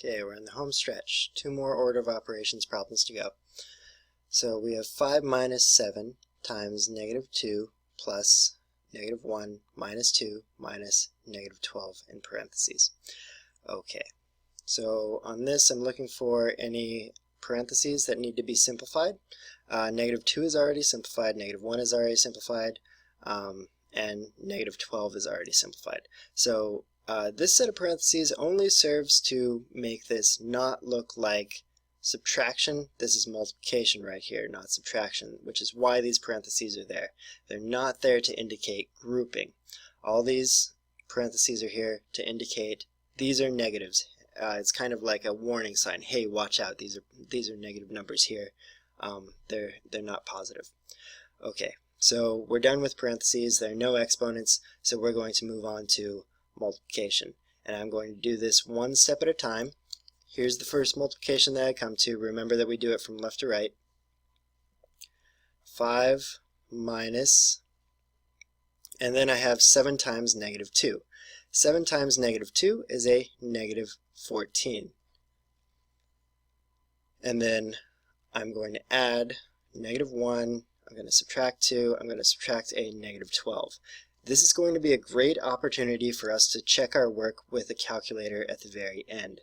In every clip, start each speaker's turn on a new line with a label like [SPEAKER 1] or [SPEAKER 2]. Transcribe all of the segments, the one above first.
[SPEAKER 1] Okay, we're in the home stretch. 2 more order of operations problems to go. So we have 5 minus 7 times -2 plus -1 minus 2 minus -12 in parentheses. Okay, so on this I'm looking for any parentheses that need to be simplified. -2 is already simplified, -1 is already simplified, and -12 is already simplified. So this set of parentheses only serves to make this not look like subtraction. This is multiplication right here, not subtraction, which is why these parentheses are there. They're not there to indicate grouping. All these parentheses are here to indicate these are negatives. It's kind of like a warning sign. Hey, watch out. These are negative numbers here. They're not positive. Okay, so we're done with parentheses. There are no exponents, so we're going to move on to multiplication. And I'm going to do this one step at a time. Here's the first multiplication that I come to. Remember that we do it from left to right. 5 minus, and then I have 7 times -2. 7 times -2 is a -14. And then I'm going to add -1, I'm going to subtract 2, I'm going to subtract a -12. This is going to be a great opportunity for us to check our work with a calculator at the very end.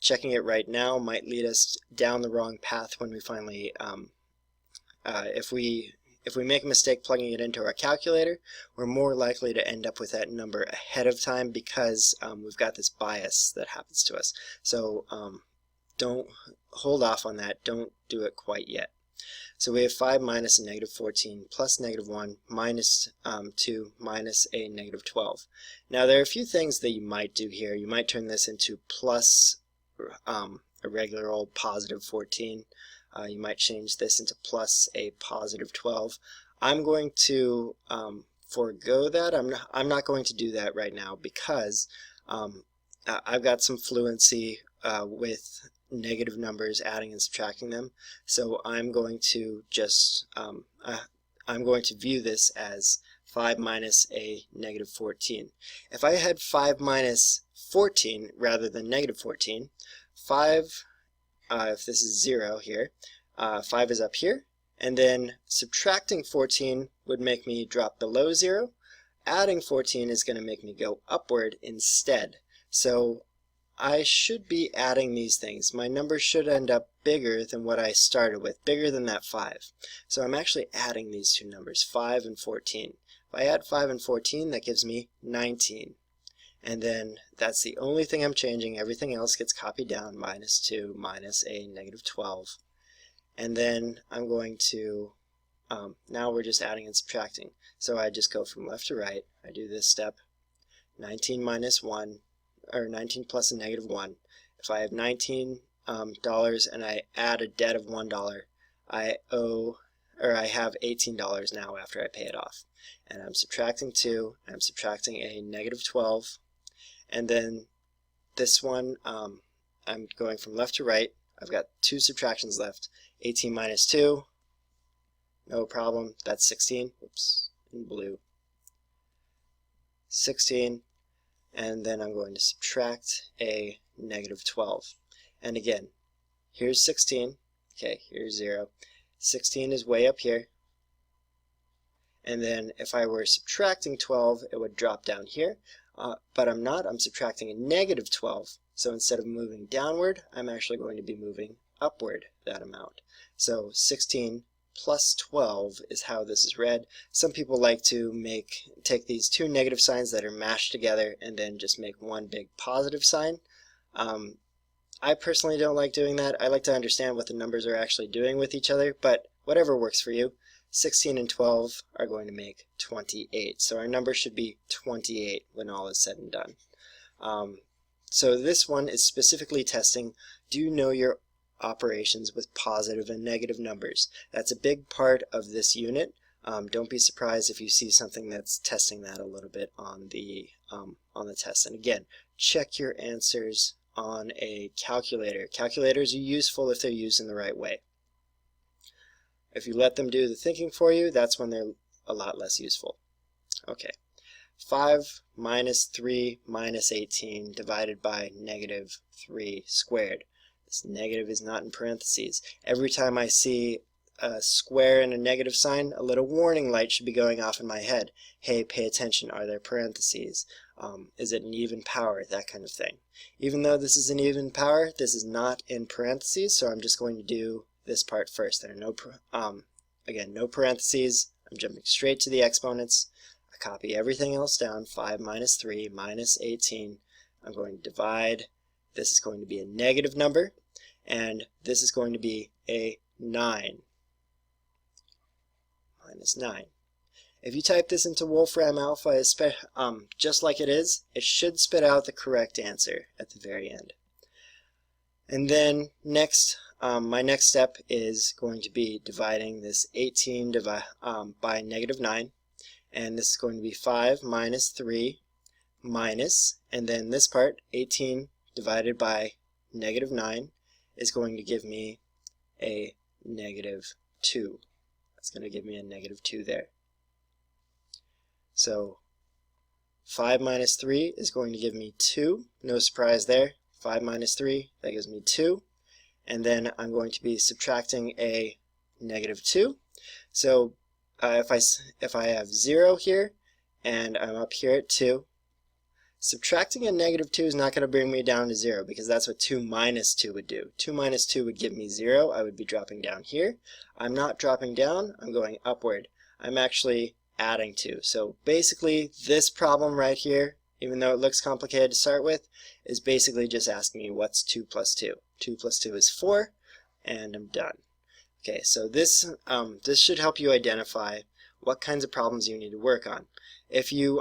[SPEAKER 1] Checking it right now might lead us down the wrong path when we finally, if we make a mistake plugging it into our calculator, we're more likely to end up with that number ahead of time because we've got this bias that happens to us. So don't hold off on that. Don't do it quite yet. So we have 5 minus a -14 plus -1 minus 2 minus a -12. Now there are a few things that you might do here. You might turn this into plus a regular old positive 14. You might change this into plus a positive 12. I'm going to forego that. I'm not going to do that right now because I've got some fluency with negative numbers, adding and subtracting them. So I'm going to just I'm going to view this as 5 minus a -14. If I had 5 minus 14 rather than -14, 5, if this is 0 here, 5 is up here, and then subtracting 14 would make me drop below 0. Adding 14 is going to make me go upward instead. So I should be adding these things. My number should end up bigger than what I started with, bigger than that 5. So I'm actually adding these two numbers, 5 and 14. If I add 5 and 14, that gives me 19. And then that's the only thing I'm changing. Everything else gets copied down, -2 minus a -12. And then I'm going to, now we're just adding and subtracting. So I just go from left to right. I do this step, 19 minus 1. Or 19 plus a -1. If I have $19 and I add a debt of $1, I have $18 now after I pay it off. And I'm subtracting 2, I'm subtracting a -12, and then this one, I'm going from left to right. I've got 2 subtractions left. 18 minus 2, no problem, that's 16. Oops, in blue. 16. And then I'm going to subtract a -12. And again, here's 16. Okay, here's 0. 16 is way up here. And then if I were subtracting 12, it would drop down here. But I'm not. I'm subtracting a -12. So instead of moving downward, I'm actually going to be moving upward that amount. So 16 plus 12 is how this is read. Some people like to take these two negative signs that are mashed together and then just make one big positive sign. I personally don't like doing that. I like to understand what the numbers are actually doing with each other, but whatever works for you. 16 and 12 are going to make 28. So our number should be 28 when all is said and done. So this one is specifically testing, do you know your operations with positive and negative numbers? That's a big part of this unit. Don't be surprised if you see something that's testing that a little bit on the test. And again, check your answers on a calculator. Calculators are useful if they're used in the right way. If you let them do the thinking for you, that's when they're a lot less useful. Okay, 5 minus 3 minus 18 divided by negative 3 squared. This negative is not in parentheses. Every time I see a square and a negative sign, a little warning light should be going off in my head. Hey, pay attention, are there parentheses? Is it an even power? That kind of thing. Even though this is an even power, this is not in parentheses, so I'm just going to do this part first. There are no, again, no parentheses. I'm jumping straight to the exponents. I copy everything else down. 5 minus 3 minus 18. I'm going to divide. This is going to be a negative number, and this is going to be a 9. Minus 9. If you type this into Wolfram Alpha, just like it is, it should spit out the correct answer at the very end. And then next, my next step is going to be dividing this 18 by negative 9. And this is going to be 5 minus 3 minus, and then this part, 18 divided by negative 9, is going to give me a negative 2. That's going to give me a negative 2 there. So 5 minus 3 is going to give me 2. No surprise there. 5 minus 3, that gives me 2. And then I'm going to be subtracting a negative 2. So if I have 0 here and I'm up here at 2, subtracting a negative 2 is not going to bring me down to 0 because that's what 2 minus 2 would do. 2 minus 2 would give me 0. I would be dropping down here. I'm not dropping down. I'm going upward. I'm actually adding 2. So basically this problem right here, even though it looks complicated to start with, is basically just asking me what's 2 plus 2. 2 plus 2 is 4, and I'm done. Okay, so this should help you identify what kinds of problems you need to work on. If you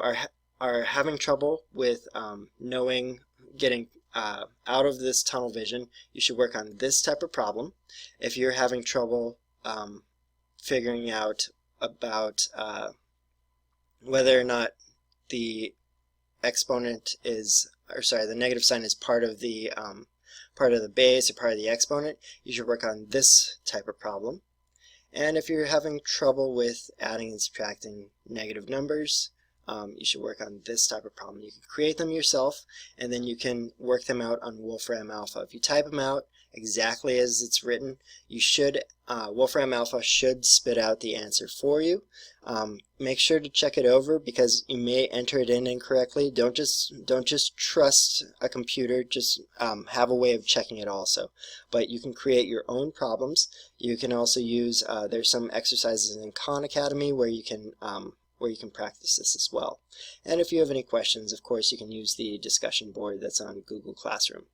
[SPEAKER 1] are having trouble with getting out of this tunnel vision, you should work on this type of problem. If you're having trouble figuring out about whether or not the exponent is, or sorry, the negative sign is part of the base or part of the exponent, you should work on this type of problem. And if you're having trouble with adding and subtracting negative numbers, you should work on this type of problem. You can create them yourself, and then you can work them out on Wolfram Alpha. If you type them out exactly as it's written, you should Wolfram Alpha should spit out the answer for you. Make sure to check it over because you may enter it in incorrectly. Don't just trust a computer. Just have a way of checking it also. But you can create your own problems. You can also use there's some exercises in Khan Academy where you can practice this as well. And if you have any questions, of course, you can use the discussion board that's on Google Classroom.